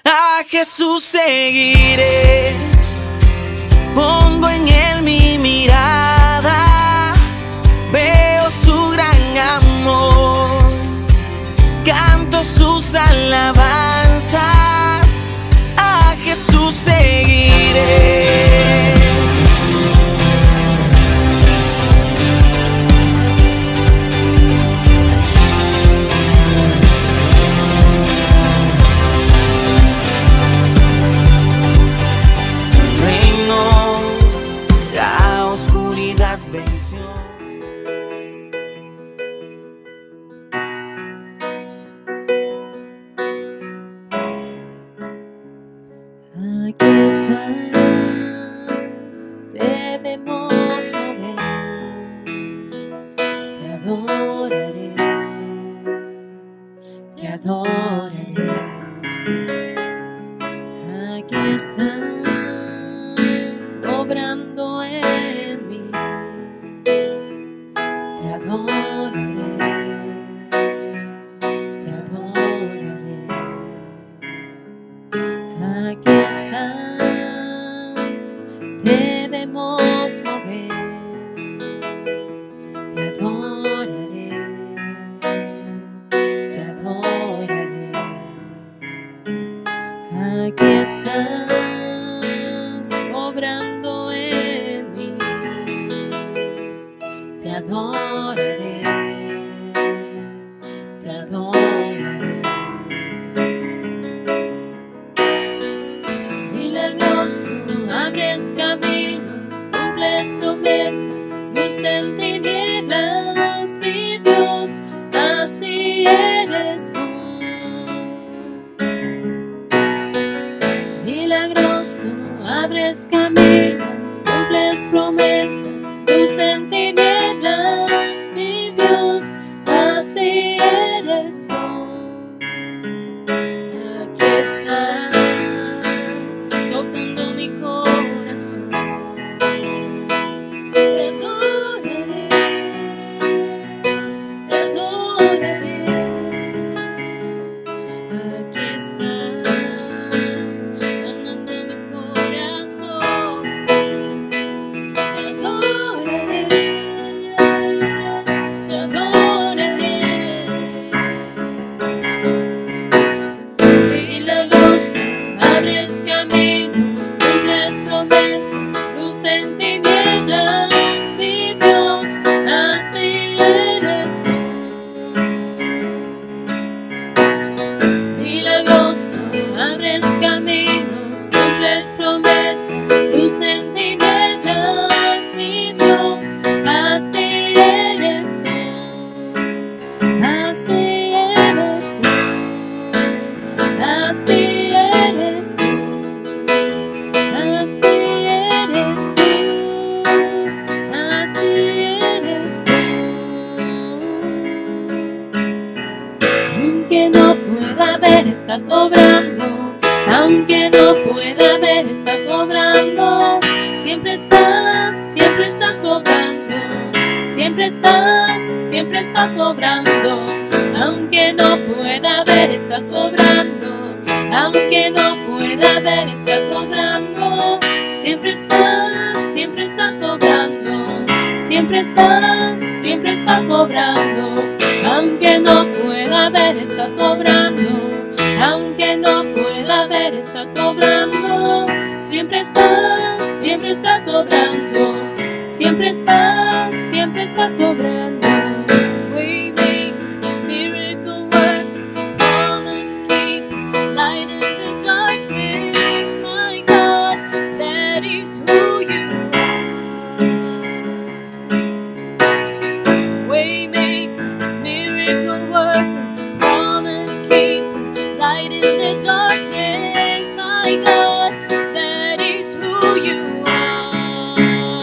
A Jesús seguiré, pongo en él mi mirada, veo su gran amor, canto sus alabanzas, a Jesús seguiré. Aquí estás, debemos mover, te adoraré, te adoraré. Aquí estás, obrando en mí, te adoraré, te adoraré. Aquí estás, debemos mover, te adoraré, te adoraré. Aquí estás, obrando en mí, te adoraré, te adoraré. Milagroso, abres caminos, cumples promesas, luz en tinieblas, mi Dios, así eres tú. Milagroso, abres caminos, cumples promesas, luz en tinieblas, mi Dios, así eres tú. Aquí estás, tocando mi corazón, te adoraré, te adoraré. Aquí estás, sanando mi corazón, te adoraré, te adoraré. Milagroso, abres caminos, cumples promesas, luz en tinieblas, mi Dios, así eres tú. Milagroso, abres caminos, cumples promesas, luz en tinieblas, mi Dios, así eres tú, así eres tú. Así eres tú, así eres tú, así eres tú. Aunque no pueda ver, estás obrando, aunque no pueda ver, estás obrando, siempre estás obrando, siempre estás obrando, aunque no pueda ver, estás obrando. Aunque no pueda ver, estás obrando, siempre estás obrando, siempre estás obrando. Aunque no pueda ver, estás obrando, aunque no pueda ver, estás obrando, siempre estás obrando, siempre estás obrando. Waymaker, miracle worker, promise keeper, light in the darkness, my God, that is who you are. Waymaker, miracle worker, promise keeper, light in the darkness, my God, that is who you are.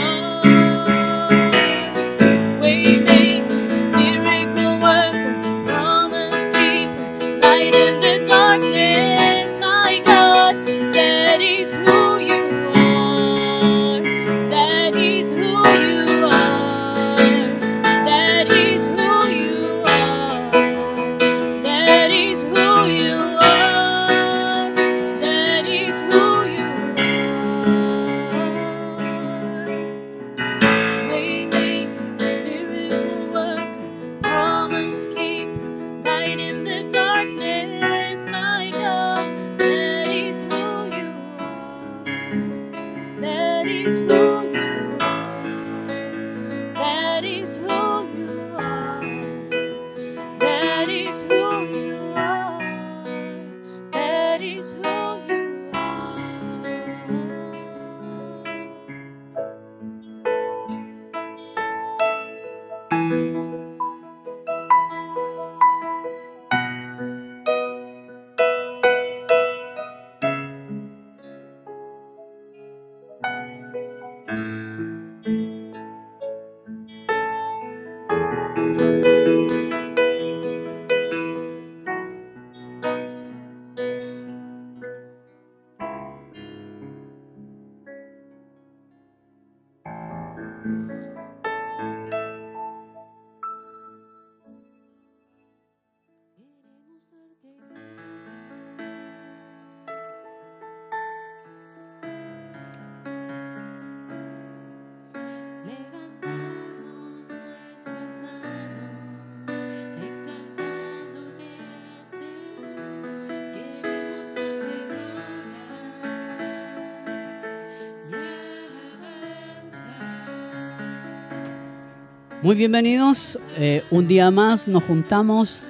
that is who you are. Levantamos nuestras manos, exaltándote, Señor. Queremos darte gloria y alabanza. Muy bienvenidos, un día más nos juntamos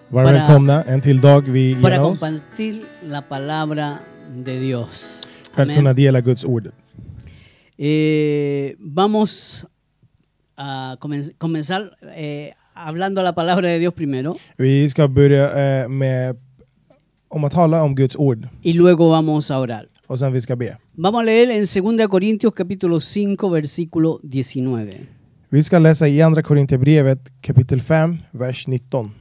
Var Para- välkomna en till dag vi para ger oss compartir la palabra de Dios. för att kunna Amén. dela Guds ord. Vamos a comenzar hablando la palabra de Dios primero Vi ska börja med om att tala om Guds ord y luego vamos a orar. och sen vi ska be. Vamos a leer en 2 Corintios capítulo 5 versículo 19. Vi ska läsa i Andra Korinthierbrevet kapitel 5, vers 19.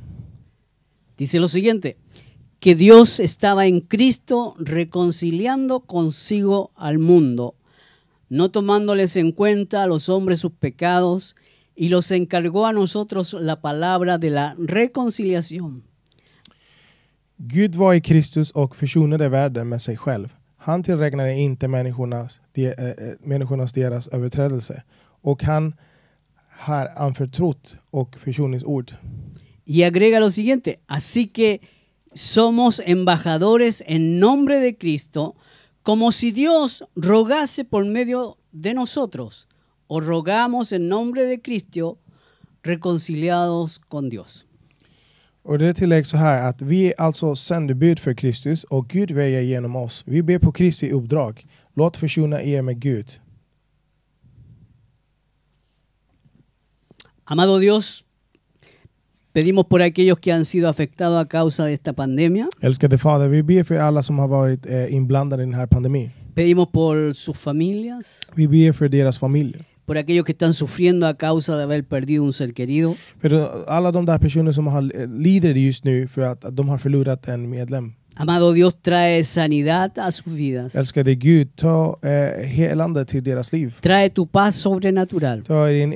Dice lo siguiente, que Dios estaba en Cristo reconciliando consigo al mundo, no tomándoles en cuenta a los hombres sus pecados, y los encargó a nosotros la palabra de la reconciliación. Gud var i Kristus och försonade världen med sig själv. Han tillräknade inte människornas deras överträdelse, och han har anförtrott och försoningsord. Y agrega lo siguiente, así que somos embajadores en nombre de Cristo, como si Dios rogase por medio de nosotros, o rogamos en nombre de Cristo, reconciliados con Dios. Och det tilläggs så här att vi är alltså sändebud för Kristus och Gud väjer genom oss. Vi ber på Kristi uppdrag. Låt försona er med Gud. Amado Dios, pedimos por aquellos que han sido afectados a causa de esta pandemia, Älskade Fader, vi ber för alla som har varit inblandade i den här pandemin. pedimos por sus familias, Vi ber för deras familjer. por aquellos que están sufriendo a causa de haber perdido un ser querido. För alla de där personer som lider just nu för att de har förlorat en medlem. Amado Dios, trae sanidad a sus vidas. Älskade Gud, ta helande till deras liv. Trae tu paz sobrenatural. Ta din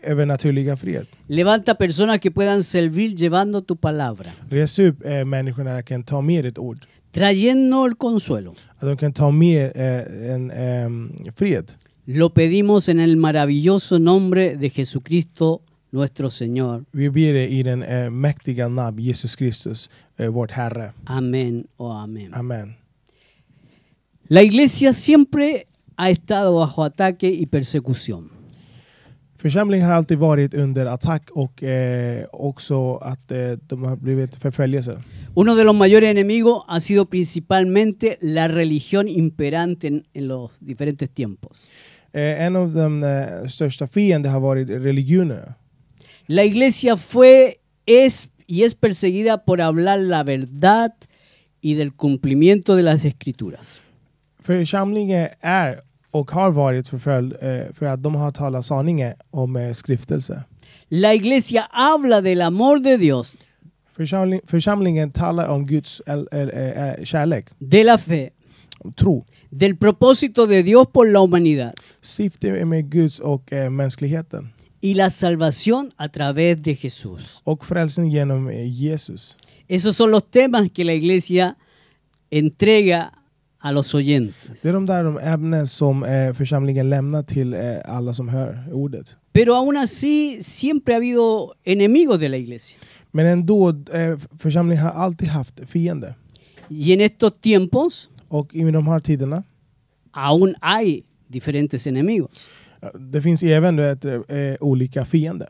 övernaturliga fred. Levanta personas que puedan servir llevando tu palabra, Res upp människorna som kan ta med ett ord. trayendo el consuelo. Att de kan ta med en fred. Lo pedimos en el maravilloso nombre de Jesucristo, nuestro Señor. Vi ber det i den mäktiga namn Jesus Kristus, vårt Herre. Amén o amén. Amen. La iglesia siempre ha estado bajo ataque y persecución. Församlingen har alltid varit under attack och också att de har blivit förföljelse. Uno de los mayores enemigos ha sido principalmente la religión imperante en los diferentes tiempos. En av de största fiender har varit religionerna. La iglesia fue, es y es perseguida por hablar la verdad y del cumplimiento de las escrituras. Församlingen är och har varit förföljd för att de har talat sanningen om skriftelse. La iglesia habla del amor de Dios, Församlingen talar om Guds kärlek, de la fe, om tro. del propósito de Dios por la humanidad Syftet med Guds och mänskligheten. y la salvación a través de Jesús. Och frälsning genom Jesus. Esos son los temas que la iglesia entrega a los oyentes. Det är de ämnen som församlingen lämnar till alla som hör ordet. Pero aún así siempre ha habido enemigos de la iglesia. Men ändå, församlingen har alltid haft fiender. Y en estos tiempos Och i de här tiderna, aún hay diferentes enemigos. det finns även olika fiender.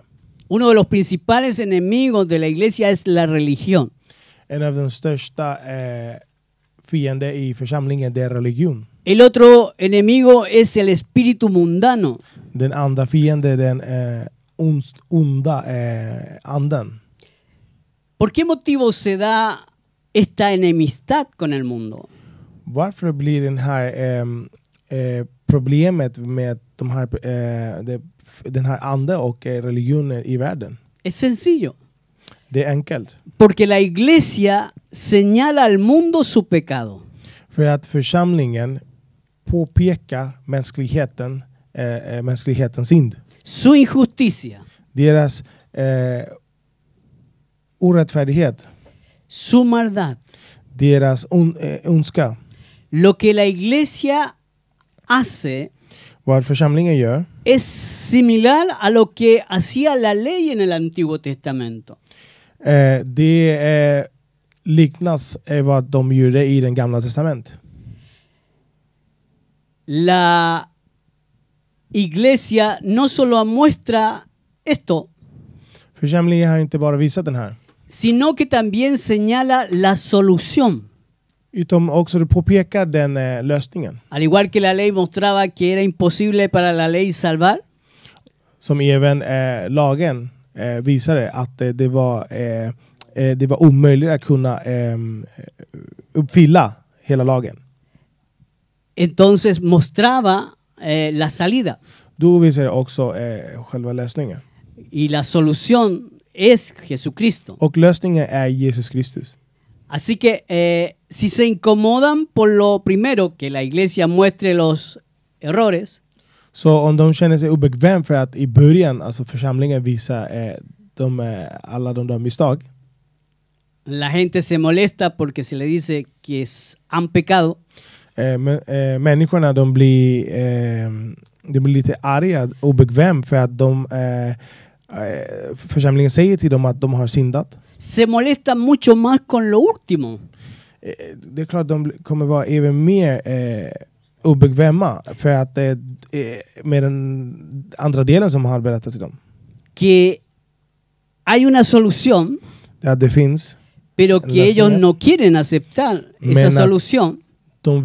Uno de los principales enemigos de la iglesia es la religión. En av de största fiende i församlingen, det är religion. El otro enemigo es el espíritu mundano. Den andra fiende är den onda anden. ¿Por qué motivo se da esta enemistad con el mundo? Varför blir den här problemet med den här ande och religioner i världen? Es sencillo. Det är enkelt. Porque la iglesia señala al mundo su pecado. För att församlingen påpekar mänsklighetens synd. Su injusticia. Deras orättfärdighet. Su maldad. Deras ondska. Lo que la iglesia hace Vad församlingen gör es similar a lo que hacía la ley en el Antiguo Testamento. det liknas vad de gjorde i den gamla testamentet. La iglesia no solo muestra esto, Församlingen har inte bara visat den här, sino que también señala la solución. utan också påpekar den lösningen. Al igual que la ley mostraba que era imposible para la ley salvar, Som även lagen visade att det var omöjligt att kunna uppfylla hela lagen. entonces mostraba la salida. Då visar det också själva lösningen. Y la solución es Jesucristo. Och lösningen är Jesus Kristus. Así que si se incomodan por lo primero, que la iglesia muestre los errores, Så om de känner sig obekväm för att i början, alltså församlingen visar alla de misstag, la gente se molesta porque se le dice que han pecado. människorna de blir lite arga, obekväm för att församlingen säger till dem att de har syndat. Se molestan mucho más con lo último. Det är klart de kommer vara även mer obekväma för att med den andra delen som har berättat till dem. Que hay una solución, Att det finns, pero que ellos no quieren aceptar esa Men- solución. de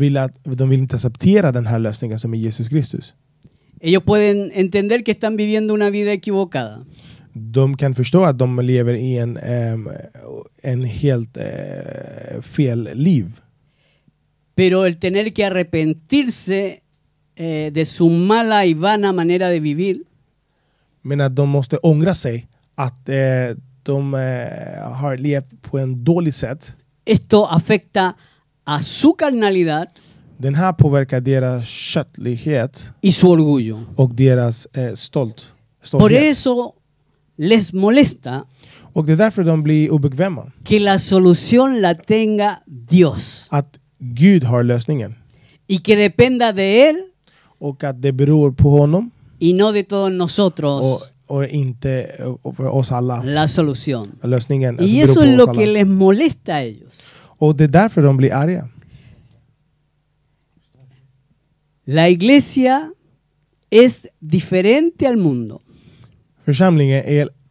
vill inte acceptera den här lösningen som är Jesus Kristus. Ellos pueden entender que están viviendo una vida equivocada. De kan förstå att de lever i en helt fel liv. Pero el tener que arrepentirse de su mala y vana manera de vivir, Men att de måste ångra sig att de har levt på en dålig sätt. esto afecta a su carnalidad Den här påverkar deras köttlighet y su orgullo. och deras Por stolthet. eso les molesta Och det är därför de blir obekväma. que la solución la tenga Dios Att Gud har lösningen. y que dependa de Él Och att det beror på honom y no de todos nosotros och inte för oss alla. la solución. Lösningen Y beror eso på es oss lo alla. que les molesta a ellos. Och det är därför de blir arga. La iglesia es diferente al mundo. Församlingen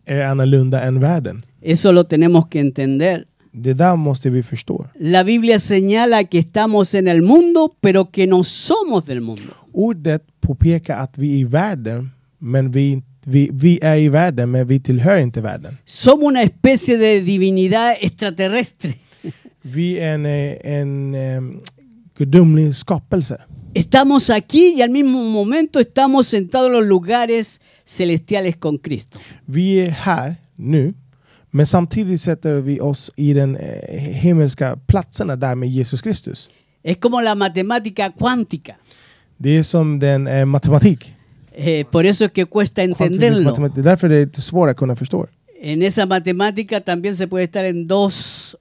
är annorlunda än världen. Eso lo tenemos que entender. Det där måste vi förstå. La Biblia señala que estamos en el mundo, pero que no somos del mundo. Ordet påpekar att vi är i världen, men vi är i världen, men vi tillhör inte världen. Somos una especie de divinidad extraterrestre. Vi är en gudomlig skapelse. Estamos aquí y al mismo momento estamos sentados en los lugares celestiales con Cristo. Vi är här nu, men samtidigt sätter vi oss i den himmelska platserna där med Jesus Kristus. Es como la matemática cuántica. Det är som den matematik. Por eso es que cuesta entenderlo. Det är därför det är lite svårt att kunna förstå. En esa matemática también se puede estar en dos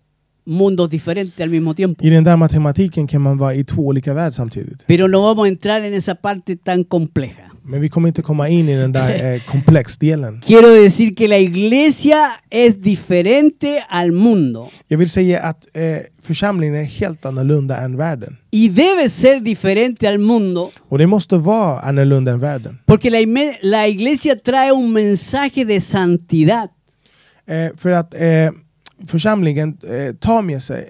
mundos diferentes al mismo tiempo. I den där matematiken kan man vara i två olika världar samtidigt. Pero no vamos a entrar en esa parte tan compleja. Men vi kommer inte komma in i den där komplexdelen. Quiero decir que la iglesia es diferente al mundo. Jag vill säga att församlingen är helt annorlunda än världen. Y debe ser diferente al mundo Och det måste vara annorlunda än världen. porque la iglesia trae un mensaje de santidad. För att församlingen tar med sig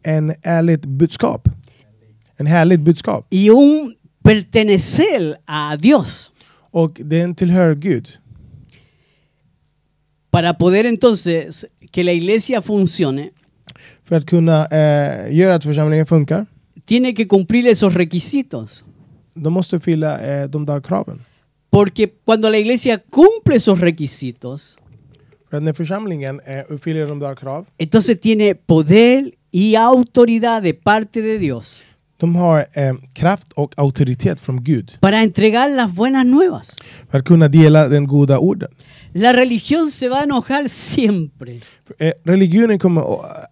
en ärligt budskap. En härligt budskap. y un pertenecer a Dios. Och den tillhör Gud. Para poder entonces que la iglesia funcione, För att kunna göra att församlingen funkar. tiene que cumplir esos requisitos. De måste fylla de där kraven. Porque cuando la iglesia cumple esos requisitos, För att när församlingen uppfyller de där krav, entonces tiene poder y autoridad de parte de Dios de har kraft och auktoritet från Gud. para entregar las buenas nuevas. För att kunna dela den goda orden. La religión se va a enojar siempre, Religionen kommer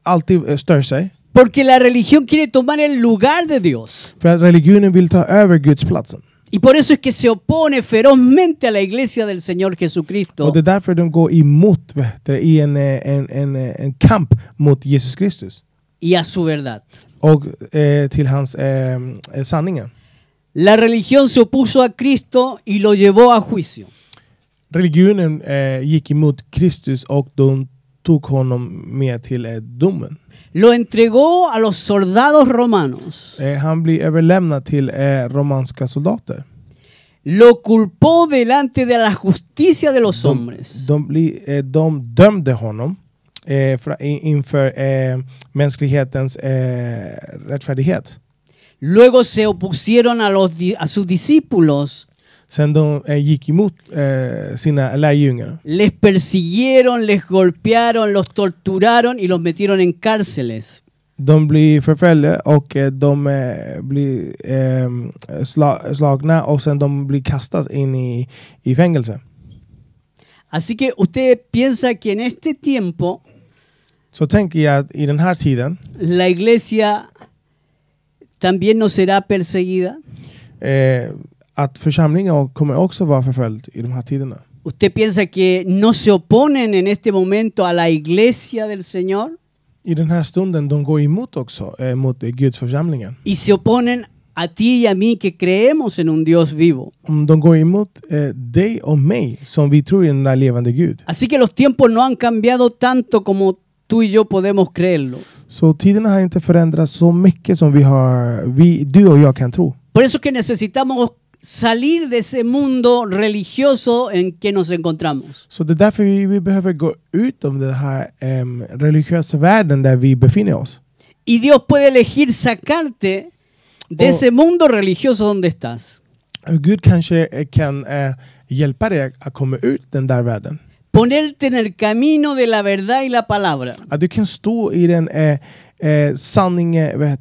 alltid störa sig. porque la religión quiere tomar el lugar de Dios. För att religionen vill ta över Guds platsen. Y por eso es que se opone ferozmente a la iglesia del Señor Jesucristo Och det är därför de går emot i en kamp mot Jesus Kristus. y a su verdad. Och till hans sanningen. La religión se opuso a Cristo y lo llevó a juicio. Religionen gick emot Kristus och de tog honom med till domen. Lo entregó a los soldados romanos. Han blir överlämnad till romanska soldater. Lo culpó delante de la justicia de los hombres. De dömde honom inför mänsklighetens rättfärdighet. Luego se opusieron a sus discípulos. Sen de gick emot sina lärjungar. Les persiguieron, les golpearon, los torturaron y los metieron en cárceles. De blir förföljda och de blir slagna och sen de blir kastade in i fängelse. Así que usted piensa que en este tiempo Så tänker jag att i den här tiden la iglesia también no será perseguida. att församlingen kommer också vara förföljd i de här tiderna. ¿Usted piensa que no se oponen en este momento a la iglesia del Señor? I den här stunden de går emot också mot Guds församlingen. Y se oponen a ti y a mí que creemos en un Dios vivo. Om de går emot dig och mig som vi tror i den där levande Gud. Así que los tiempos no han cambiado tanto como tú y yo podemos creerlo. Så tiderna har inte förändrats så mycket som du och jag kan tro. Por eso es que necesitamos salir de ese mundo religioso en que nos encontramos. Så det är därför vi behöver gå ut om den här religiösa världen där vi befinner oss. Y Dios puede elegir sacarte de ese mundo religioso donde estás. Gud kanske kan hjälpa dig att komma ut den där världen. Ponerte en el camino de la verdad y la palabra. Att du kan stå i den sanningen,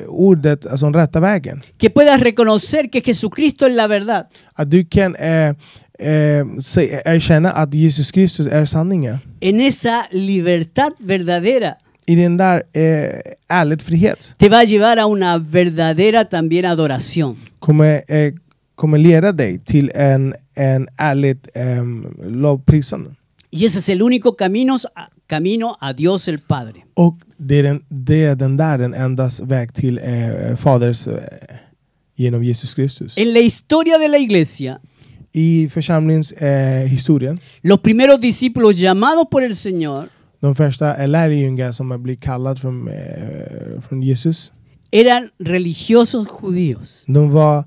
ordet, alltså den rätta vägen. Que puedas reconocer que Jesucristo es la verdad. Att du kan erkänna att Jesus Kristus är sanningen. En esa libertad verdadera I den där ärlig frihet te va a llevar a una verdadera también adoración. kommer leda dig till en ärligt lovprisande. Y ese es el único camino a Dios el Padre. Och det är den endas väg till Faders genom Jesus Kristus. En la historia de la iglesia, I församlingens historien, los primeros discípulos llamados por el Señor de första lärjungar som har blivit kallade från Jesus, eran religiosos judíos. de var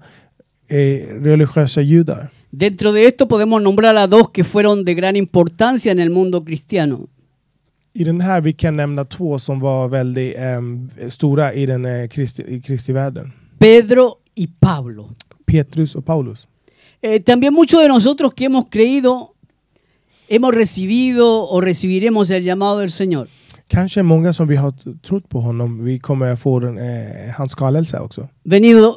religiösa judar. Dentro de esto podemos nombrar a dos que fueron de gran importancia en el mundo cristiano. I den här vi kan nämna två som var väldigt stora i den kristi världen. Pedro y Pablo. Petrus och Paulus. También muchos de nosotros que hemos creído, hemos recibido o recibiremos el llamado del Señor. Kanske många som vi har trott på honom, vi kommer få hans kallelse också.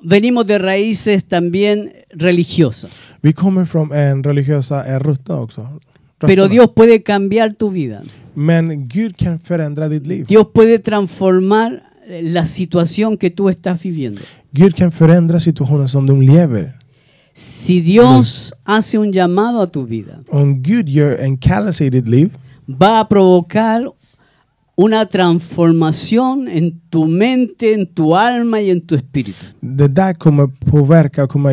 Venimos de raíces también religiosas. Vi kommer från en religiösa rötter också. Pero Dios puede cambiar tu vida. Men Gud kan förändra ditt liv. Dios puede transformar la situación que tú estás viviendo. Gud kan förändra situationen som de lever. Si Dios hace un llamado a tu vida, Om Gud gör en kallelse i ditt liv, va a provocar una transformación en tu mente, en tu alma y en tu espíritu. det där kommer påverka och kommer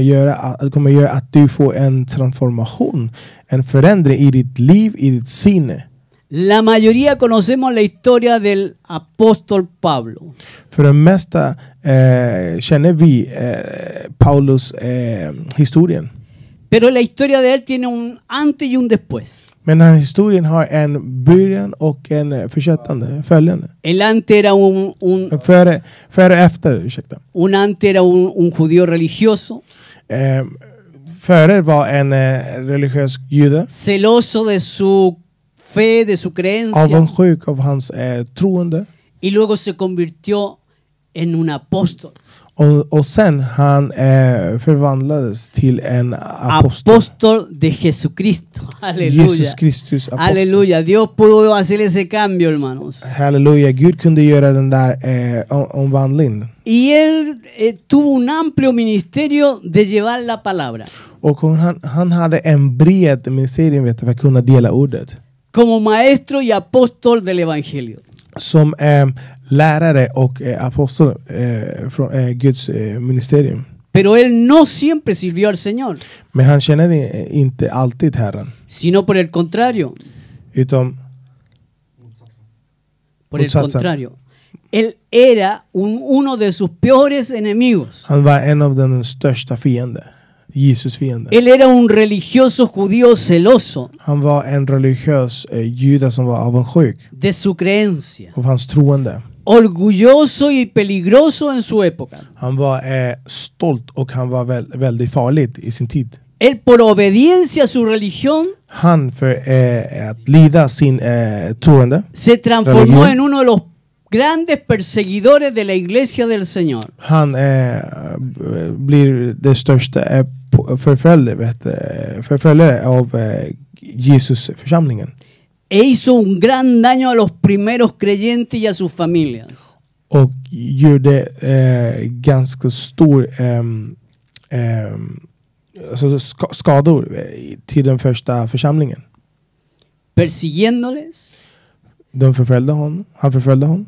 göra att du får en transformation, en förändring i ditt liv, i ditt sinne. La mayoría conocemos la historia del apóstol Pablo. För det mesta känner vi Paulus historien. Pero la historia de él tiene un antes y un después. Men den här historien har en början och en fortsättande, följande. El antes era Före och efter, ursäkta. un antes era un judío religioso, Före var en religiös jude, celoso de su fe, de su creencia, avundsjuk av hans troende. y luego se convirtió en un apóstol. Och sen han förvandlades till en apostel. Apóstol de Jesucristo. Aleluya. Jesus Kristus apostel. Aleluya. Dios pudo hacer ese cambio, hermanos. Halleluja. Gud kunde göra den där omvandlingen. Y él tuvo un amplio ministerio de llevar la palabra. Och han hade en bred ministerium för att kunna dela ordet. Como maestro y apóstol del evangelio. Som lärare och apostel från Guds ministerium. Pero él no siempre sirvió al Señor, Men han känner inte alltid Herren. sino por el contrario. Utan Por el Motsatsen. contrario. Él era uno de sus peores enemigos. han var en av den största fiende. Jesus fiende. Él era un religioso judío celoso Han var en religiös jude som var avundsjuk de su creencia, av hans troende. orgulloso y peligroso en su época. Han var stolt och han var väldigt farlig i sin tid. Él, por obediencia a su religión, Han för att lida sin troende. se transformó Religión. en uno de los grandes perseguidores de la iglesia del Señor. Han blir det största förföljare av Jesus församlingen. E hizo un gran daño a los primeros creyentes y a sus familias. Och gjorde ganska stor alltså skador till den första församlingen. Persiguiéndoles, De förföljde honom. Han förföljde honom.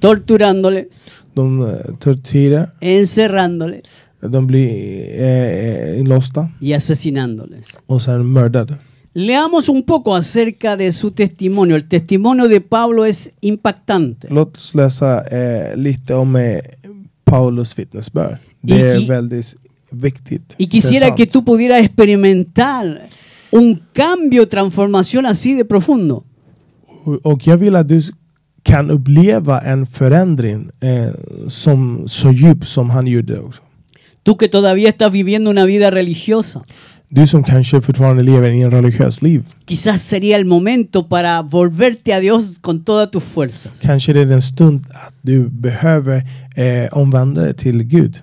torturándoles, De torterade. encerrándoles De blir inlåsta y asesinándoles. och sen mördade. Leamos un poco acerca de su testimonio. El testimonio de Pablo es impactante. Låt oss läsa lite om Paulus vittnesbörd. Det är väldigt viktigt. Y quisiera intressant. que tú pudieras experimentar un cambio, transformación así de profundo. Och jag vill att du kan uppleva en förändring som så djup som han gjorde också. Tú que todavía estás viviendo una vida religiosa, Du som kanske fortfarande lever i en religiös liv. quizás sería el momento para volverte a Dios con todas tus fuerzas. Kanske det är en stund att du behöver omvända dig till Gud.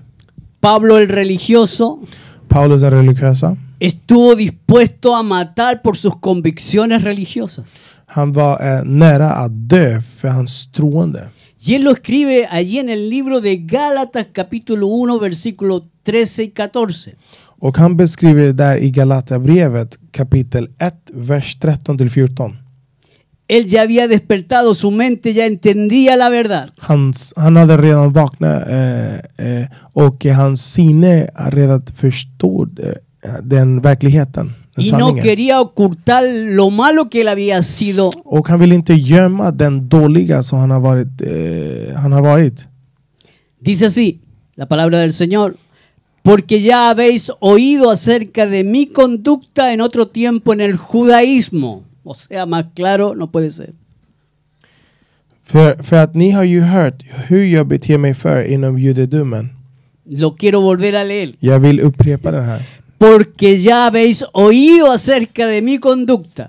Pablo el religioso Paulus den religiösa. estuvo dispuesto a matar por sus convicciones religiosas. Han var nära att dö för hans troende. Y él lo escribe allí en el libro de Gálatas capítulo 1 versículos 13 y 14. Och han beskriver där i Galaterbrevet kapitel 1 vers 13-14. Él ya había despertado su mente, ya entendía la verdad. Han hade redan vaknat och hans sinne har redan förstått den verkligheten, den Y no sanningen. quería ocultar lo malo que él había sido. Och han vill inte gömma den dåliga som han har varit. Dice así, la palabra del Señor. Porque ya habéis oído acerca de mi conducta en otro tiempo en el judaísmo. O sea, más claro no puede ser. För att ni har ju hört hur jag beter mig för inom judedomen. Lo quiero volver a leer. Jag vill upprepa den här. Porque ya habéis oído acerca de mi conducta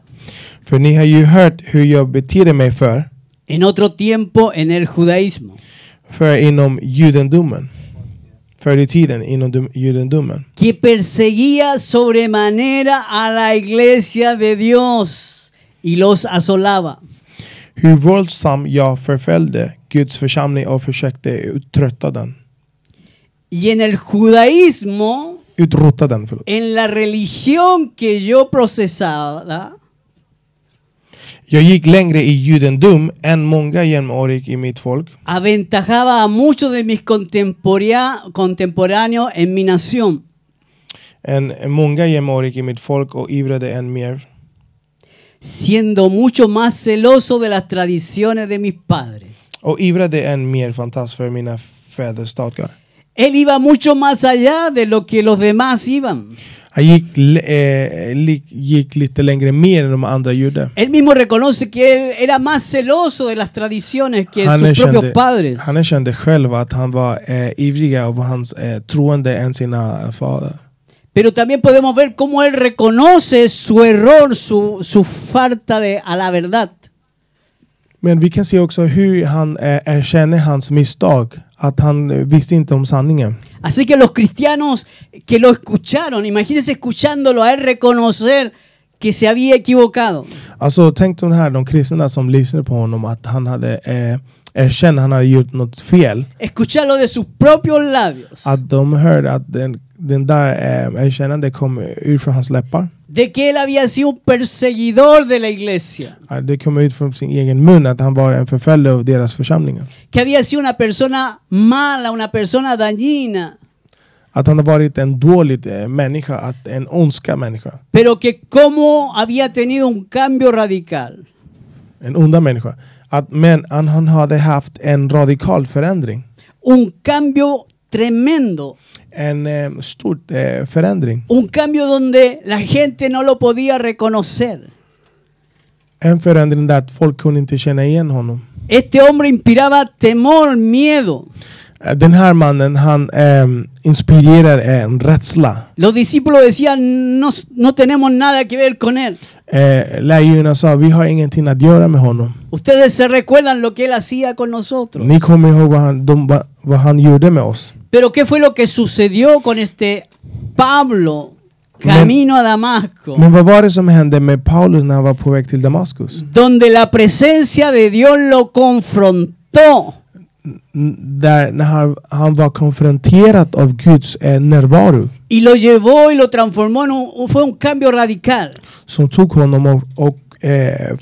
För ni har ju hört hur jag beter mig en otro tiempo en el judaísmo. för inom judendomen. Förr i tiden inom judendomen. Que perseguía sobremanera a la iglesia de Dios y los asolaba. Hur våldsam jag förföljde Guds församling och försökte utrota den. Y en el judaísmo, Utrota den, förlåt. en la religión que yo procesaba, Jag gick längre i judendom än många jämnårig i mitt folk. aventajaba a muchos de mis contemporáneos en mi nación. Än många jämnårig i mitt folk och ivrade än mer. siendo mucho más celoso de las tradiciones de mis padres. och ivrade än mer fantast för mina fäders stadgar. Él iba mucho más allá de lo que los demás iban. Han gick lite längre mer än de andra gjorde. Él mismo reconoce que él era más celoso de las tradiciones que sus propios padres. Han erkände själv att han var ivriga och hans troende än sina fader. Pero también podemos ver cómo él reconoce su error, su falta a la verdad. Men vi kan se också hur han erkänner hans misstag. Att han visste inte om sanningen. Así que los cristianos que lo escucharon, imagínense escuchándolo a él reconocer que se había equivocado. Alltså tänk de här, de kristna som lyssnade på honom, att han hade erkänt han hade gjort något fel. Escucharlo de sus propios labios. Att de hörde att den där erkännande kom ur från hans läppar. De que él había sido un perseguidor de la iglesia. Det kom ut från sin egen mun att han var en förföljare av deras församlingar. Que había sido una persona mala, una persona dañina. Att han har varit en dålig människa, en ondska människa. Pero que cómo había tenido un cambio radical. En onda människa. Men han hade haft en radikal förändring. Un cambio tremendo. En stor förändring. Un cambio donde la gente no lo podía reconocer. En förändring där folk kunde inte känna igen honom. Este hombre inspiraba temor, miedo. Den här mannen, han inspirerar en rädsla. Los discípulos decían, no tenemos nada que ver con él. Lärjungarna sa, vi har ingenting att göra med honom. Ustedes se recuerdan lo que él hacía con nosotros. Ni kommer ihåg vad han gjorde med oss. Pero ¿qué fue lo que sucedió con este Pablo camino a Damasco? Men vad var det som hände med Paulus när han var på väg till Damaskus? Donde la presencia de Dios lo confrontó. Där när han var konfronterad av Guds närvaro. Y lo llevó y lo transformó fue un cambio radical. Som tog honom och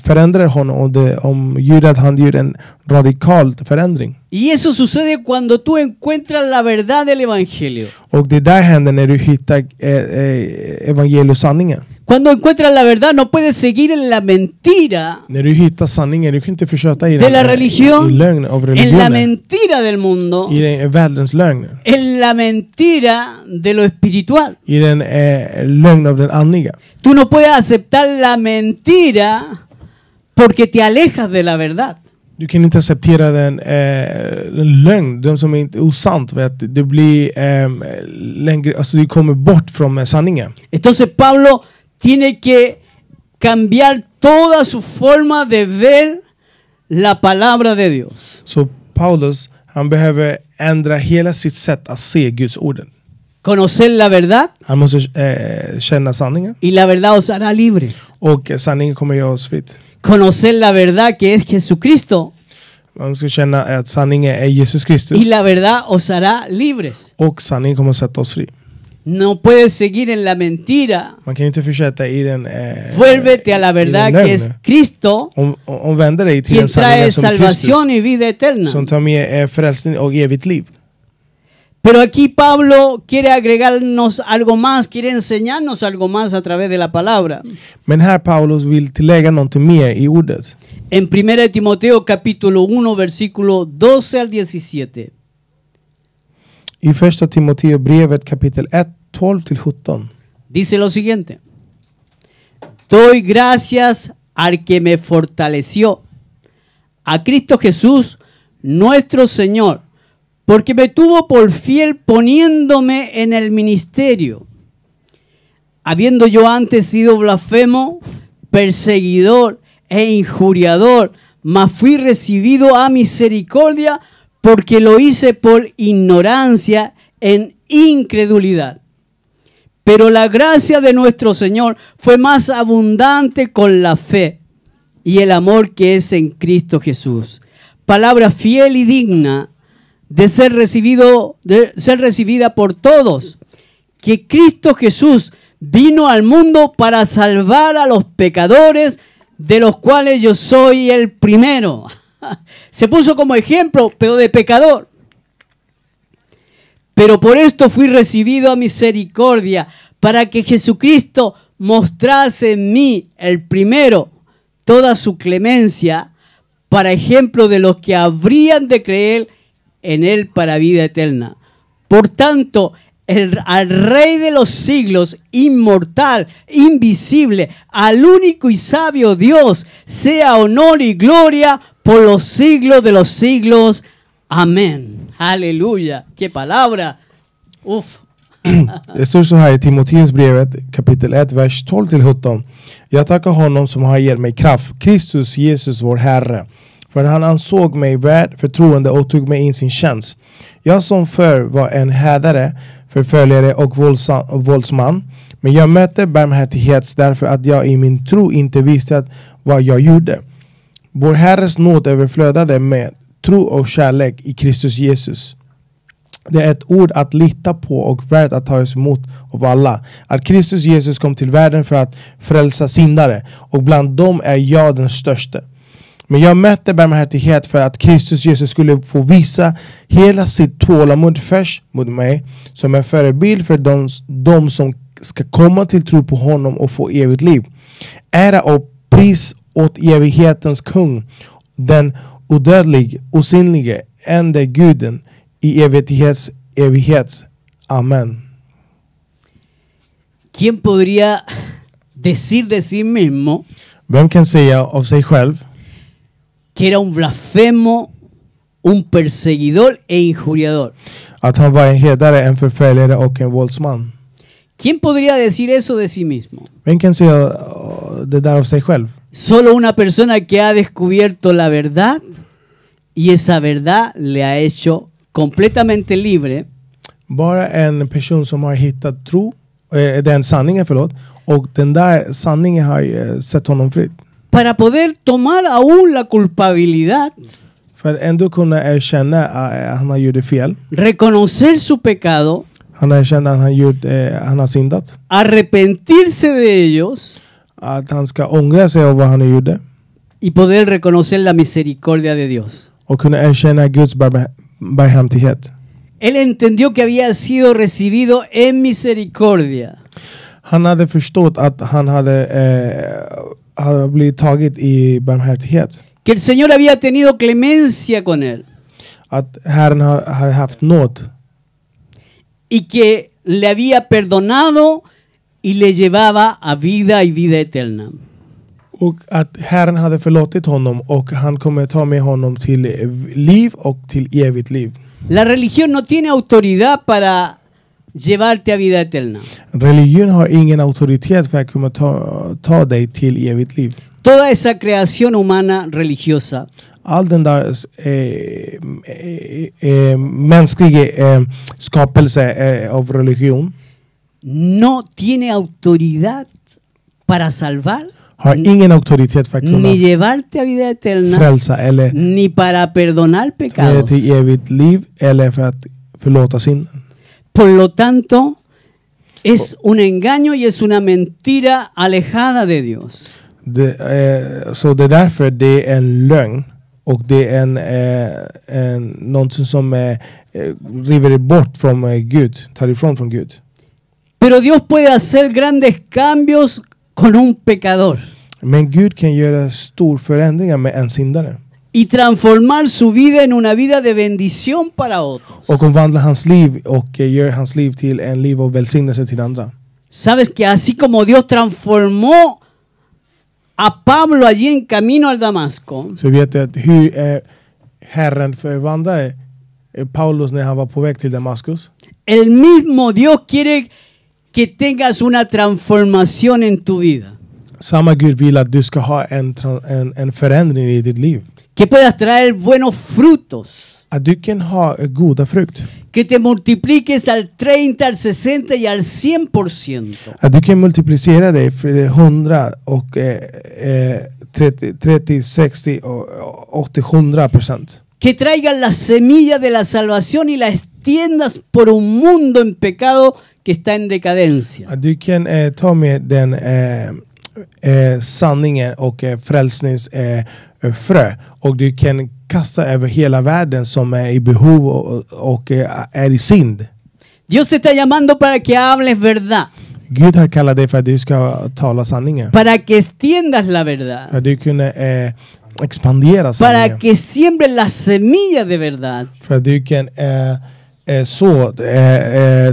förändrade honom och gjorde att han gjorde en radikal förändring. Y eso sucede cuando tú encuentras la verdad del evangelio. Och det där händer när du hittar evangeliesanningen. Cuando encuentras la verdad no puedes seguir en la mentira. När du hittar sanningen, du kan inte försöka i de la religión, i lögn av religionen. En la mentira del mundo, i den världens lögn. En la mentira de lo espiritual. I den lögn av den andliga. Tú no puedes aceptar la mentira porque te alejas de la verdad. Du kan inte acceptera den lögn, den som är inte osant, för att det blir längre, alltså du kommer bort från sanningen. Entonces Pablo tiene que cambiar toda su forma de ver la palabra de Dios. Så Paulus, han behöver ändra hela sitt sätt att se Guds orden. Conocer la verdad. Han måste känna sanningen. Y la verdad os hará libres. Och sanningen kommer göra oss fritt. Conocer la verdad que es Jesucristo. Man ska känna att sanningen är Jesus Kristus. Y la verdad os hará libres. Och sanningen kommer att sätta oss fri. No puedes seguir en la mentira. Man kan inte fortsätta i den. Vuélvete a la verdad que es Cristo. Omvänder dig till quien den sanningen som salvación y vida eterna. Som tar med frälsning och evigt liv. Pero aquí Pablo quiere agregarnos algo más, quiere enseñarnos algo más a través de la palabra. Men här Paulus vill tillägga något mer i ordet. En 1 Timoteo capítulo 1 versículo 12 al 17. I 1 Timoteo brevet kapitel 1, 12-17. Dice lo siguiente. Doy gracias al que me fortaleció, a Cristo Jesús, nuestro Señor, porque me tuvo por fiel poniéndome en el ministerio, habiendo yo antes sido blasfemo, perseguidor e injuriador, mas fui recibido a misericordia porque lo hice por ignorancia en incredulidad. Pero la gracia de nuestro Señor fue más abundante con la fe y el amor que es en Cristo Jesús. Palabra fiel y digna de ser recibida por todos, que Cristo Jesús vino al mundo para salvar a los pecadores, de los cuales yo soy el primero. Se puso como ejemplo, pero de pecador. Pero por esto fui recibido a misericordia, para que Jesucristo mostrase en mí, el primero, toda su clemencia, para ejemplo de los que habrían de creer en él para vida eterna. Por tanto, al Rey de los siglos, inmortal, invisible, al único y sabio Dios, sea honor y gloria por los siglos de los siglos. Amén. Aleluya. ¡Qué palabra! Uf. Det står så här i Timoteusbrevet kapitel 1, vers 12-17. Jag tackar honom som har gett mig kraft, Kristus Jesus vår Herre. För han ansåg mig värd förtroende och tog mig in sin tjänst. Jag som förr var en hädare, förföljare och våldsman. Men jag mötte barmhärtighet därför att jag i min tro inte visste vad jag gjorde. Vår Herres nåd överflödade med tro och kärlek i Kristus Jesus. Det är ett ord att lita på och värt att ta emot av alla. Att Kristus Jesus kom till världen för att frälsa syndare, och bland dem är jag den största. Men jag mötte barmhärtighet för att Kristus Jesus skulle få visa hela sitt tålamod först mot mig, som en förebild för de som ska komma till tro på honom och få evigt liv. Ära och pris åt evighetens kung, den odödlig, osynlige, ende guden i evighet. Amen. ¿Quién podría decir de sí mismo Vem kan säga av sig själv que era un blasfemo, un perseguidor e injuriador? att han var en hedare, en förföljare och en våldsman? ¿Quién podría decir eso de sí mismo? Vem kan säga det där av sig själv? Solo una persona que ha descubierto la verdad y esa verdad le ha hecho completamente libre Bara en person som har hittat den sanningen, och den där sanningen har sett honom fritt. para poder tomar aún la culpabilidad, För att ändå kunna erkänna att han har gjort fel. reconocer su pecado, Han har erkänt att han har syndat. arrepentirse de ellos Att han ska ångra sig av vad han gjorde. y poder reconocer la misericordia de Dios. Och kunna erkänna Guds barmhärtighet. Él entendió que había sido recibido en misericordia. Han hade förstått att han hade blivit tagit i barmhärtighet. Que el Señor había tenido clemencia con él Att Herren har haft nåd. y que le había perdonado y le llevaba a vida y vida eterna. Och att Herren hade förlåtit honom, och han kommer ta med honom till liv och till evigt liv. La religión no tiene autoridad para llevarte a vida eterna. Religion har ingen auktoritet för att kunna ta dig till evigt liv. Toda esa creación humana religiosa All den där mänskliga skapelse av religion no tiene autoridad para salvar, har ingen auktoritet för att kunna ni llevarte a vida eterna, frälsa eller ni para perdonar leda pecados. till evigt liv eller för att förlåta synden. Por lo tanto, es un engaño y es una mentira alejada de Dios. Så det är därför det är en lögn, och det är någonting som river bort från Gud, tar ifrån från Gud. Pero Dios puede hacer grandes cambios con un pecador Men Gud kan göra stor förändringar med en syndare y transformar su vida en una vida de bendición para otros. och omvandla hans liv och gör hans liv till en liv av välsignelse till andra. Sabes que así como Dios transformó a Pablo allí en camino al Damasco, Så vet jag att hur Herren förvandlade Paulus när han var på väg till Damaskus. el mismo Dios quiere que tengas una transformación en tu vida, Samma Gud vill att du ska ha en förändring i ditt liv. que puedas traer buenos frutos, Att du kan ha goda frukt. que te multipliques al 30, al 60 y al 100%. Att du kan multiplicera dig för 100 och 30, 60 och 80-100%. Que traigas la semilla de la salvación y la extiendas por un mundo en pecado que está en decadencia. Att du kan ta med den sanningen och frälsningsfrö, och du kan kasta över hela världen som är i behov och är i synd. Dios te está llamando para que hables verdad. Gud har kallat dig för att du ska tala sanningen. para que extiendas la verdad, För att du kunna expandera para sanningen. que siembres la semilla de verdad, För att du kan så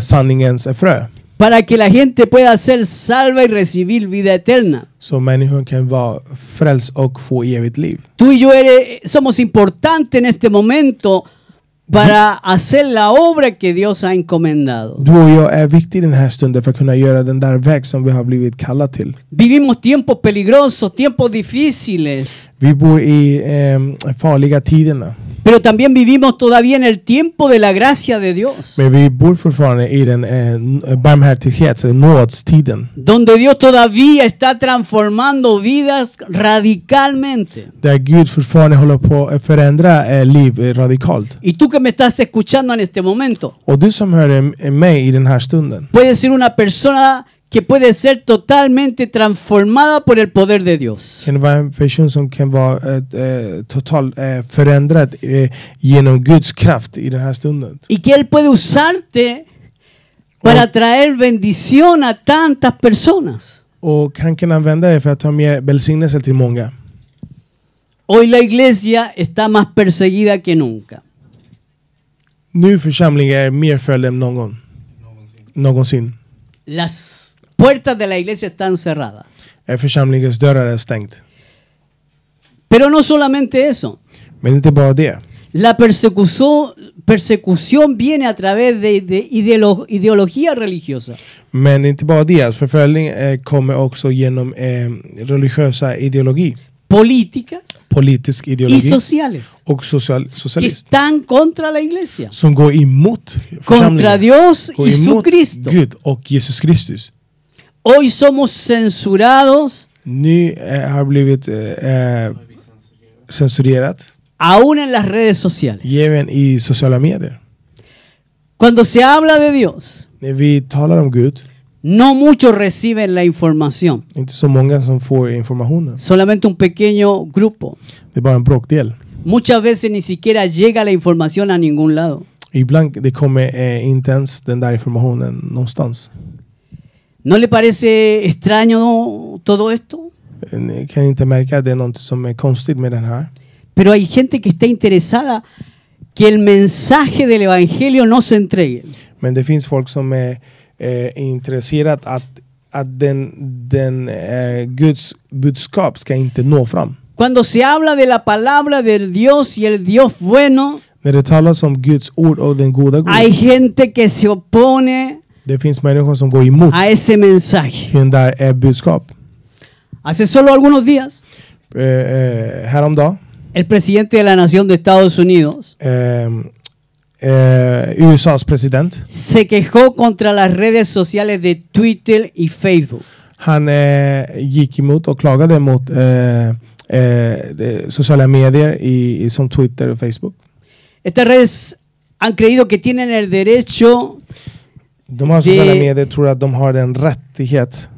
sanningens frö. para que la gente pueda ser salva y recibir vida eterna. Så människor kan vara frälst och få evigt liv. Tú y yo somos importantes en este momento para hacer la obra que Dios ha encomendado. Du och jag är viktiga i den här stunden för att kunna göra den där väg som vi har blivit kallade till. Vivimos tiempos peligrosos, tiempos difíciles, Vi bor i farliga tiderna. pero también vivimos todavía en el tiempo de la gracia de Dios, Men vi bor fortfarande i den barmhärtighets, nådstiden. donde Dios todavía está transformando vidas radicalmente. Där Gud fortfarande håller på att förändra liv radikalt. Y tú que me estás escuchando en este momento, Och du som hör mig i den här stunden. puedes ser una persona que puede ser totalmente transformada por el poder de Dios. Kan vara en person som kan vara totalt förändrad genom Guds kraft i den här stunden. Y que Él puede usarte para traer bendición a tantas personas. Och han kan använda det för att ta med välsignelse till många. Hoy la iglesia está más perseguida que nunca. Nu församlingar är mer följda än någonsin. Las puertas de la iglesia están cerradas. Församlingens dörrar är stängt. Pero no solamente eso. Men inte bara det. La persecución viene a través de ideología religiosa. Men inte bara det. Förföljning kommer också genom religiösa ideologi. Políticas Politisk y ideologi. sociales Och que socialist. están contra la iglesia, Som går emot contra församlingen. Dios Går y su emot Cristo. Gud och Jesus Kristus. Hoy somos censurados Nu har blivit censurerat. aún en las redes sociales. Även i sociala medier. Cuando se habla de Dios, När vi talar om Gud. no muchos reciben la información, Inte så många som får informationen. solamente un pequeño grupo. Det är bara en bråkdel. Muchas veces ni siquiera llega la información a ningún lado. Ibland det kommer inte ens den där informationen någonstans. ¿No le parece extraño todo esto? Ni kan inte märka att det är något som är konstigt med den här. Pero hay gente que está interesada que el mensaje del evangelio no se entregue. Men det finns folk som är intresserat att den Guds budskap ska inte nå fram. Cuando se habla de la palabra del Dios y el Dios bueno, När det talas om Guds ord och den goda hay Gud. gente que se opone Det finns människor som går emot a ese mensaje. till den där budskap. Hace solo algunos días, Häromdag el presidente de la nación de Estados Unidos USAs president. se quejó contra las redes sociales de Twitter y Facebook. Han gick emot och klagade mot sociala medier som Twitter och Facebook. Estas redes han creído que tienen el derecho De har sociala medier tror att de har en rättighet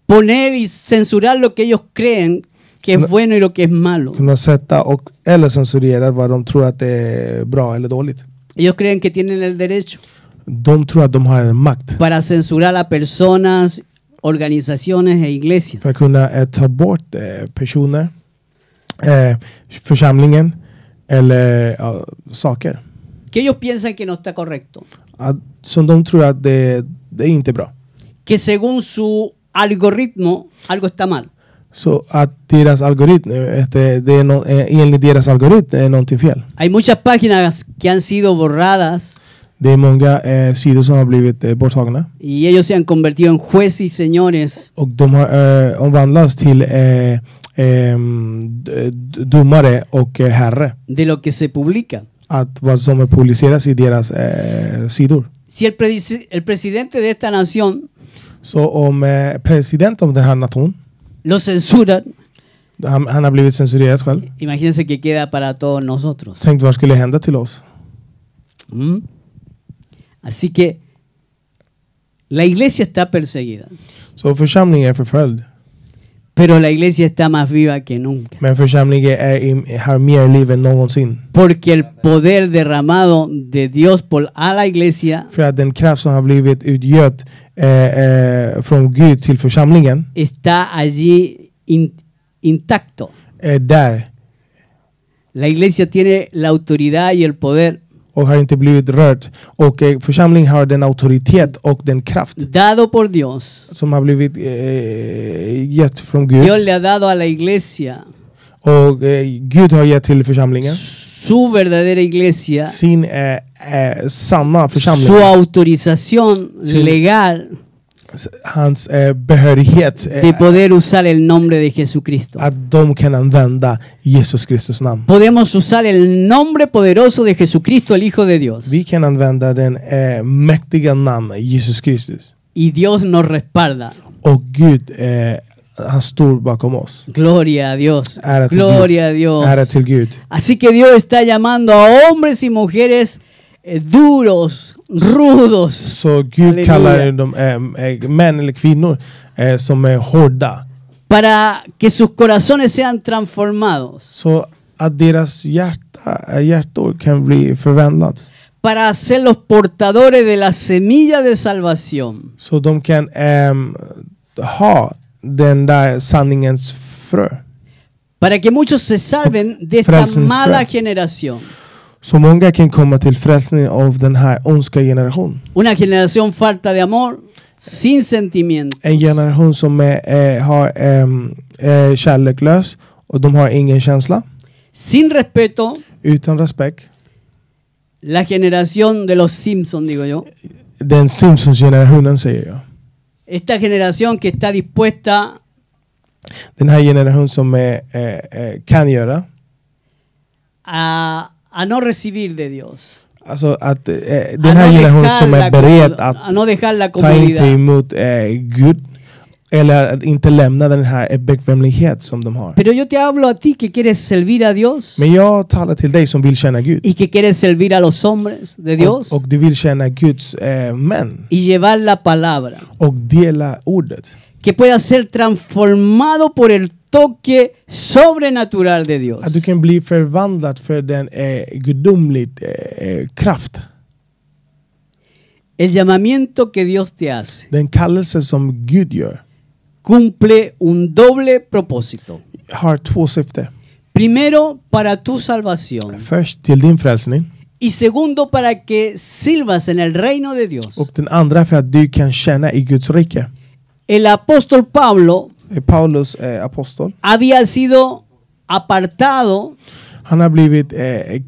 poner y censurar lo que ellos creen que es bueno y lo que es malo. kunna sätta eller censurera vad de tror att det är bra eller dåligt. Ellos creen que tienen el derecho De tror att de har en makt para censurar a personas, organizaciones e iglesias. för att kunna ta bort personer, församlingen eller saker. Que ellos piensan que no está correcto. Som de tror att det är inte bra. Que según su algoritmo algo está mal. Så att deras algoritm, enligt deras algoritm är någonting fel. Hay muchas páginas que han sido borradas Det är många sidor som har blivit borttagna. y ellos se han convertido en jueces y señores Och de har omvandlats till domare och herre. de lo que se publica. Att vad som publiceras i deras sidor. Si el presidente de esta nación Så om presidenten av den här nationen, lo censuran, han har blivit censurerad själv. imagínense que queda para todos nosotros. Tänk vad skulle hända till oss. ¿Mm? Así que la iglesia está perseguida, Så församlingen är förföljd. pero la iglesia está más viva que nunca. Men församlingen har mer liv än någonsin. Porque el poder derramado de Dios a la iglesia För att den kraft som har blivit utgöt från Gud till församlingen está allí intacto. där La iglesia tiene la autoridad y el poder och har inte blivit rört. Och församlingen har den auktoritet och den kraft dado por Dios. som har blivit gett från Gud. Dios le ha dado a la iglesia, Och Gud har gett till församlingen su verdadera iglesia, sin sanna su församling. autorización Sí. legal Hans behörighet de poder usar el nombre de Jesucristo. att de kan använda Jesus Kristus namn. Podemos usar el nombre poderoso de Jesucristo, el Hijo de Dios. Vi kan använda den mäktiga namn Jesus Kristus. Y Dios nos respalda. Och Gud han står bakom oss. Gloria a Dios. Ära till Gloria a Gud. Dios. Ära till Gud. Así que Dios está llamando a hombres y mujeres duros, rudos, Så Gud Halleluja. kallar de män eller kvinnor som är hårda. para que sus corazones sean transformados, Så att deras hjärtor kan bli förvandlat. para ser los portadores de la semilla de salvación. Så de kan ha den där sanningens frö. Para que muchos se salven de esta Frälsningens mala frö. generación. Så många kan komma till frälsning av den här ondska generationen. Una generación falta de amor, sin sentimiento, En generation som har kärleklös och de har ingen känsla. sin respeto. Utan respekt. La generación de los Simpsons, digo yo. Den Simpsons-generationen säger jag. Esta generación que está dispuesta Den här generationen som kan göra. a no recibir de Dios. Alltså att den A här no generationen som dejar är beredd a att no dejar la ta inte comodidad. emot Gud. Eller att inte lämna den här bekvämlighet som de har. Pero yo te hablo a ti que quieres servir a Dios Men jag talar till dig som vill känna Gud. y que quieres servir a los hombres de Dios Och du vill känna Guds män. y llevar la palabra. Och dela ordet. Que pueda ser transformado por el toque sobrenatural de Dios. Att du kan bli förvandlad för den gudomligt kraft. El llamamiento que Dios te hace Den kallelse som Gud gör cumple un doble propósito. har två syfte. Primero, para tu salvación. Först till din frälsning. Y segundo, para que sirvas en el reino de Dios. Och den andra för att du kan känna i Guds rike. El apóstol Pablo Paulus apostol. había sido apartado Han har blivit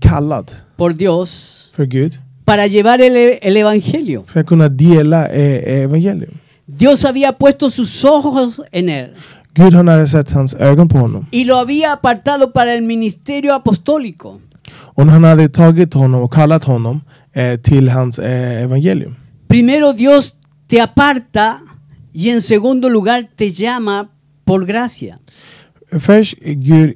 kallad por Dios för Gud. para llevar el evangelio. För att kunna dela evangelium. Dios había puesto sus ojos en él Gud hade sett hans ögon på honom. y lo había apartado para el ministerio apostólico. Och han hade tagit honom och kallat honom till hans evangelium. Primero Dios te aparta y en segundo lugar te llama por gracia. Först Gud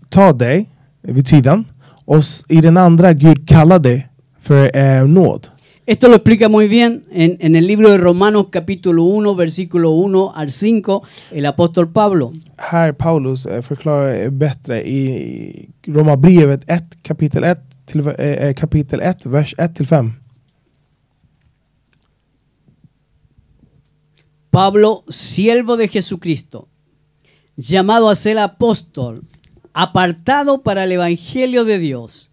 tar dig vid sidan. Och i den andra Gud kallar dig för nåd. Esto lo explica muy bien en el libro de Romanos capítulo 1, versículo 1 al 5, el apóstol Pablo. Här Paulus förklarar bättre i Romarbrevet 1 kapitel 1 till kapitel 1 vers 1 till 5. Pablo, siervo de Jesucristo, llamado a ser apóstol, apartado para el evangelio de Dios,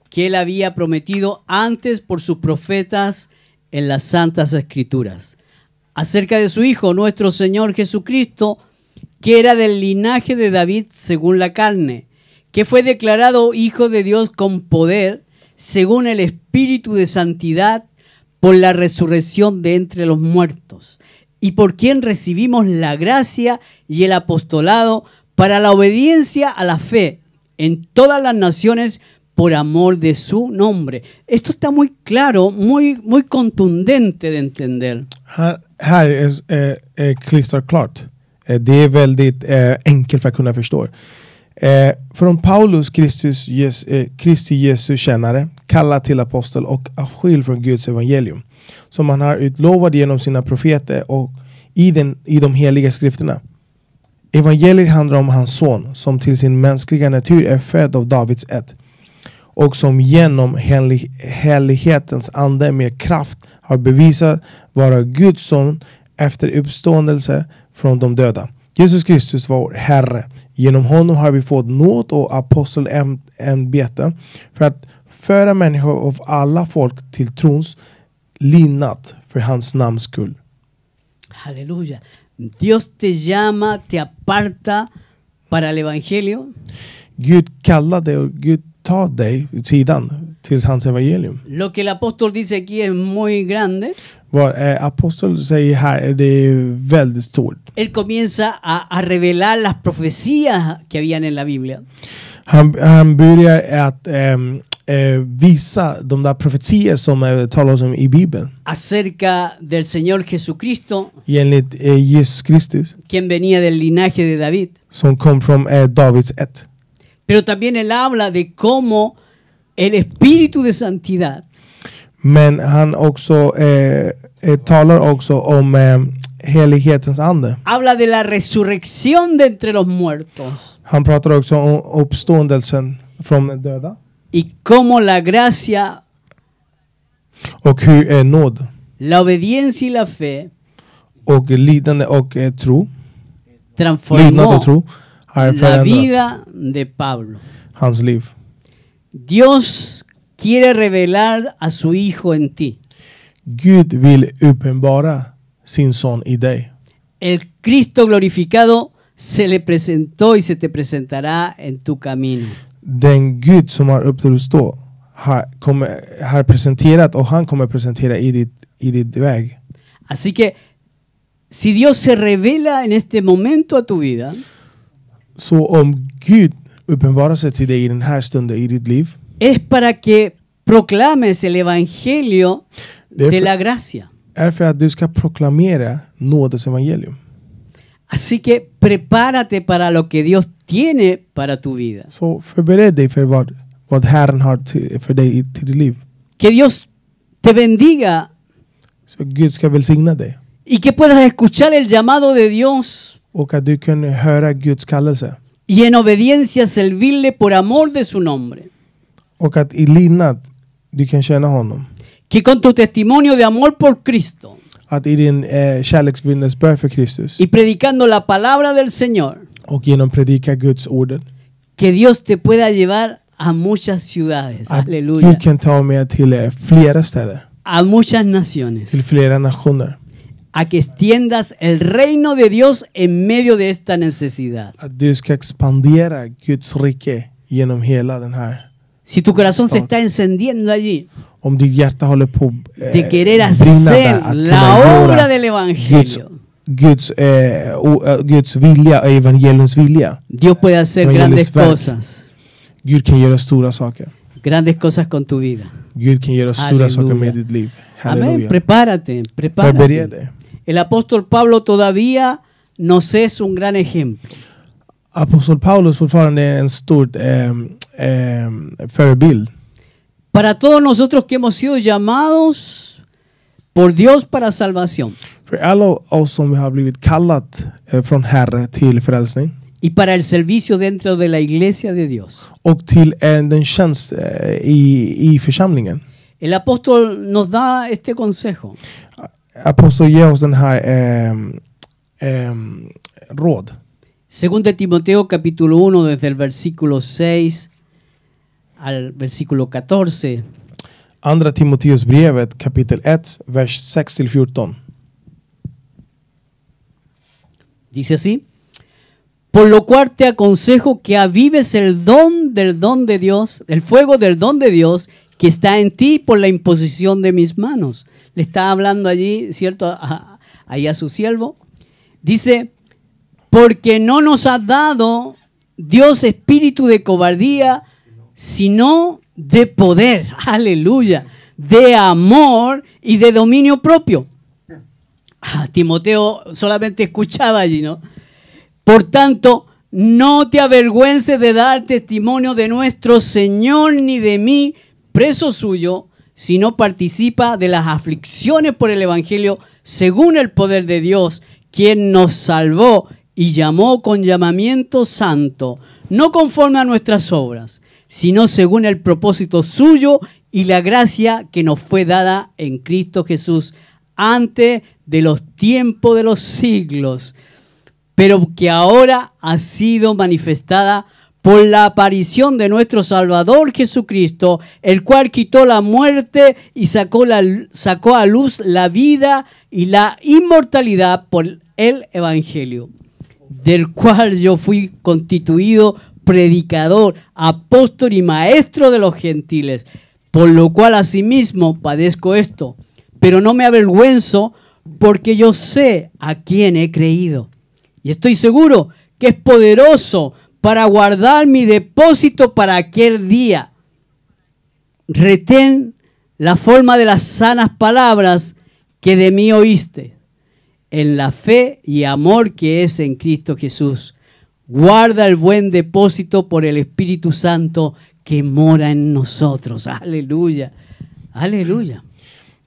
que él había prometido antes por sus profetas en las santas escrituras, acerca de su Hijo, nuestro Señor Jesucristo, que era del linaje de David según la carne, que fue declarado Hijo de Dios con poder, según el Espíritu de santidad, por la resurrección de entre los muertos, y por quien recibimos la gracia y el apostolado para la obediencia a la fe en todas las naciones por amor de su nombre. Esto está muy claro, muy contundente de entender. Här är klisterklart. Det är väldigt enkelt för att kunna förstå. Från Paulus, Kristi Jesu tjänare, kallad till apostol och avskild från Guds evangelium, som han har utlovat genom sina profeter och i de heliga skrifterna. Evangeliet handlar om hans son, som till sin mänskliga natur är född av Davids ett, och som genom helighetens ande med kraft har bevisat vara Guds son efter uppståndelse från de döda. Jesus Kristus var vår Herre. Genom honom har vi fått nåd och apostelämbete för att föra människor av alla folk till trons lydnad för hans namns skull. Aleluya. Dios te llama, te aparta para el evangelio. Gud kallar dig och Gud tar dig vid sidan till hans evangelium. Lo que el apóstol dice aquí es muy grande. Vad aposteln säger här är det väldigt stort. Él comienza a revelar las profecías que habían en la Biblia. Han börjar att visa de där profetier som talas om i Bibeln. Acerca del Señor Jesucristo, Enligt Jesus Kristus quien venía del linaje de David. som kom från Davids ett. Pero también él habla de cómo el Espíritu de Santidad Men han också talar också om helighetens ande. habla de la resurrección de entre los muertos Han pratar också om uppståndelsen från de döda. y cómo la gracia, Och hur nåd la obediencia y la fe och lidande och tro, lydnad transformó och tro har la förändrat vida de Pablo. hans liv. Dios quiere revelar a su Hijo en ti. Gud vill uppenbara sin son i dig. El Cristo glorificado se le presentó y se te presentará en tu camino. Den Gud som har uppstått har presenterat och han kommer presentera i ditt väg. Así que si Dios se revela en este momento a tu vida, Så om Gud uppenbarar sig till dig i den här stunden i ditt liv, es para que proclames el evangelio de la gracia. är för att du ska proklamera nådens evangelium. Así que prepárate para lo que Dios tiene para tu vida. Så förbered dig för vad Herren har för dig till ditt liv. Que Dios te bendiga Så Gud ska välsigna dig. y que puedas escuchar el llamado de Dios Och att du kan höra Guds kallelse. y en obediencia servirle por amor de su nombre. Och att i lydnad du kan känna honom. Que con tu testimonio de amor por Cristo Att i din kärleksvittnesbörd för Kristus y predicando la palabra del Señor, och genom predika Guds ord, que Dios te pueda llevar a muchas ciudades, att aleluya, Gud kan ta med till flera städer, a muchas naciones, till flera nationer. a que extiendas el reino de Dios en medio de esta necesidad. Att du ska expandera Guds rike genom hela den här. Si tu corazón se está encendiendo allí Om ditt hjärta håller på de querer brinna hacer där, att la kunna obra göra del evangelio, Guds vilja och evangeliums vilja. Dios puede hacer Evangelist grandes verk. cosas, Gud kan göra stora saker. grandes cosas con tu vida. Gud kan göra stora Halleluja. saker med ditt liv. Amén. Halleluja. Prepárate, Förbered prepárate. dig. El apóstol Pablo todavía nos es un gran ejemplo. Apostel Paulus fortfarande är en stor förebild. Para todos nosotros que hemos sido llamados por Dios para salvación För alla oss som har blivit kallat från Herre till frälsning y para el servicio dentro de la iglesia de Dios. och till den tjänst i församlingen. El apóstol nos da este consejo. Aposteln ger oss den här råd. Según de Timoteo capítulo 1 desde el versículo 6 al versículo 14. Andra Timoteus brevet kapitel 1 vers 6-14. Dice así: por lo cual te aconsejo que avives el don de Dios, el fuego del don de Dios que está en ti por la imposición de mis manos. Le está hablando allí, ¿cierto? Ahí a su siervo. Dice, porque no nos ha dado Dios espíritu de cobardía, sino de poder, aleluya, de amor y de dominio propio. Timoteo solamente escuchaba allí, ¿no? Por tanto, no te avergüences de dar testimonio de nuestro Señor ni de mí, preso suyo, sino participa de las aflicciones por el Evangelio según el poder de Dios, quien nos salvó y llamó con llamamiento santo, no conforme a nuestras obras, sino según el propósito suyo y la gracia que nos fue dada en Cristo Jesús antes de los tiempos de los siglos, pero que ahora ha sido manifestada por la aparición de nuestro Salvador Jesucristo, el cual quitó la muerte y sacó a luz la vida y la inmortalidad por el Evangelio, del cual yo fui constituido predicador, apóstol y maestro de los gentiles, por lo cual asimismo padezco esto, pero no me avergüenzo, porque yo sé a quién he creído y estoy seguro que es poderoso para guardar mi depósito para aquel día. Retén la forma de las sanas palabras que de mí oíste, en la fe y amor que es en Cristo Jesús. Guarda el buen depósito por el Espíritu Santo que mora en nosotros. Aleluya, aleluya.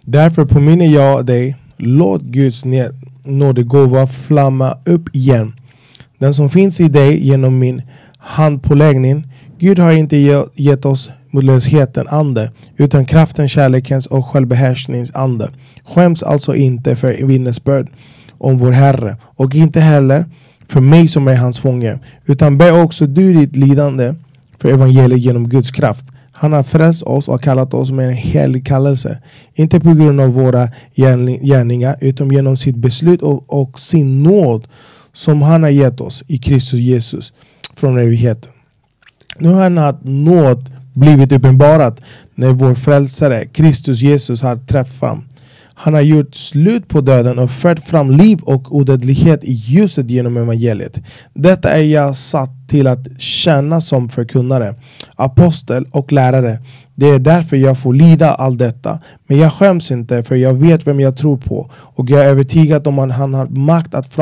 Därför påminner jag dig, låt Guds nådegåva flamma upp igen. Den som finns i dig genom min handpåläggning. Gud har inte gett oss modlösheten ande, utan kraften, kärlekens och självbehärsknings ande. Skäms alltså inte för vittnesbörd om vår Herre, och inte heller för mig som är hans fånge, utan bär också du ditt lidande för evangeliet genom Guds kraft. Han har frälst oss och kallat oss med en helig kallelse, inte på grund av våra gärningar, utan genom sitt beslut och sin nåd som han har gett oss i Kristus Jesus från evigheten. Nu har han haft nåd blivit uppenbarat när vår frälsare Kristus Jesus har trätt fram. Han har gjort slut på döden och fört fram liv och odödlighet i ljuset genom evangeliet. Detta är jag satt till att tjäna som förkunnare, apostel och lärare. Det är därför jag får lida allt detta. Men jag skäms inte, för jag vet vem jag tror på. Och jag är övertygad om att han har makt att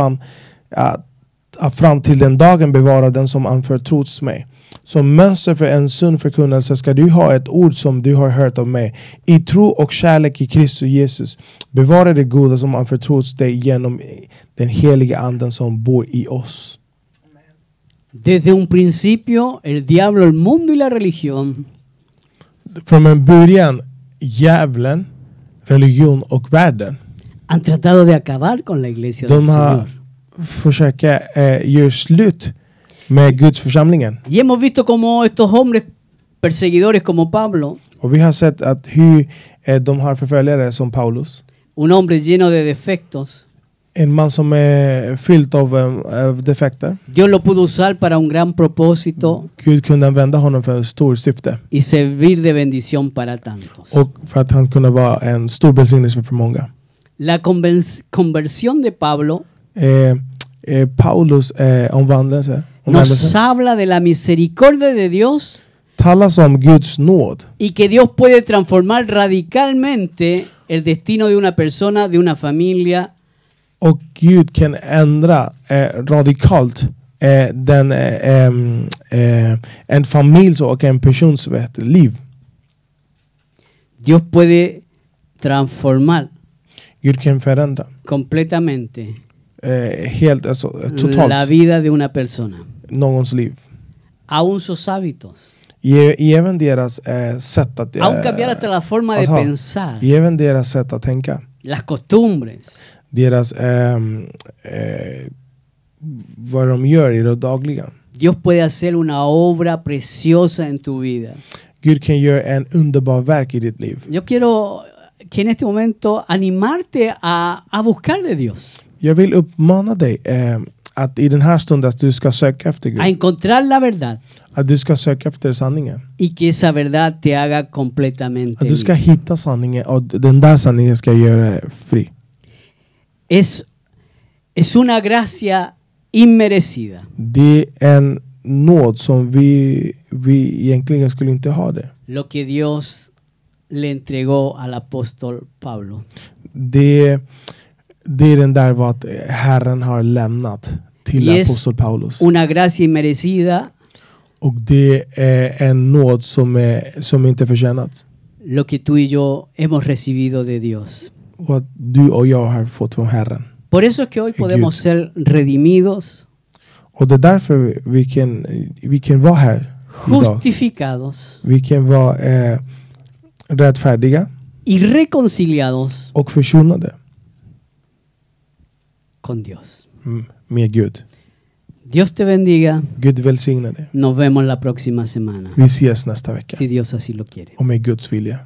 fram till den dagen bevara den som anförtrots mig. Som mönster för en sund förkunnelse ska du ha ett ord som du har hört av mig. I tro och kärlek i Kristus Jesus. Bevara det goda som anförtrots dig genom den heliga anden som bor i oss. Desde un principio, el diablo, el mundo y la religión Från en början, djävulen, religion och världen. han tratado de acabar con la iglesia del De har Señor. försökt göra slut med Guds församlingen. Y hemos visto como estos hombres perseguidores como Pablo, Och vi har sett att hur de har förföljare som Paulus. un hombre lleno de defectos, En man som är fylld av defekter. Dios lo pudo usar para un gran propósito Gud kunde använda honom för en stor syfte. y servir de bendición para tantos. Och för att han kunde vara en stor välsignelse för många. La conversión de Pablo Paulus omvändelse nos habla de la misericordia de Dios talas om Guds nåd. y que Dios puede transformar radicalmente el destino de una persona, de una familia, Och Gud kan ändra radikalt en familjs och en persons liv. Dios puede transformar Gud kan förändra completamente helt, alltså, la totalt vida de una persona, någons liv. aún sus hábitos, I även deras sätt att aún cambiar hasta la forma de Ajá. pensar, i även deras sätt att tänka. las costumbres. Deras vad de gör i det dagliga. Dios puede hacer una obra preciosa en tu vida. Gud kan göra en underbar verk i ditt liv. Yo quiero que en este momento animarte a buscar de Dios, Jag vill uppmana dig att i den här stunden att du ska söka efter a Gud. encontrar la verdad Att du ska söka efter sanningen. y que esa verdad te haga completamente Att du ska libre. hitta sanningen och den där sanningen ska göra dig fri. Es una gracia inmerecida. Det är en nåd som vi egentligen skulle inte ha det. Lo que Dios le entregó al apóstol Pablo. Det är den där vad Herren har lämnat till Y es apostol Paulus. una gracia inmerecida Och det är en nåd som inte förtjänat. lo que tú y yo hemos recibido de Dios. Och att du och jag har fått från Herren. Por eso es que hoy podemos ser redimidos, Och det är därför vi kan vara här idag. justificados Vi kan vara rättfärdiga y reconciliados och försonade con Dios. med Gud. Dios te bendiga. Gud välsigne dig. Nos vemos la próxima semana, Vi ses nästa vecka. si Dios así lo quiere. Och med Guds vilja.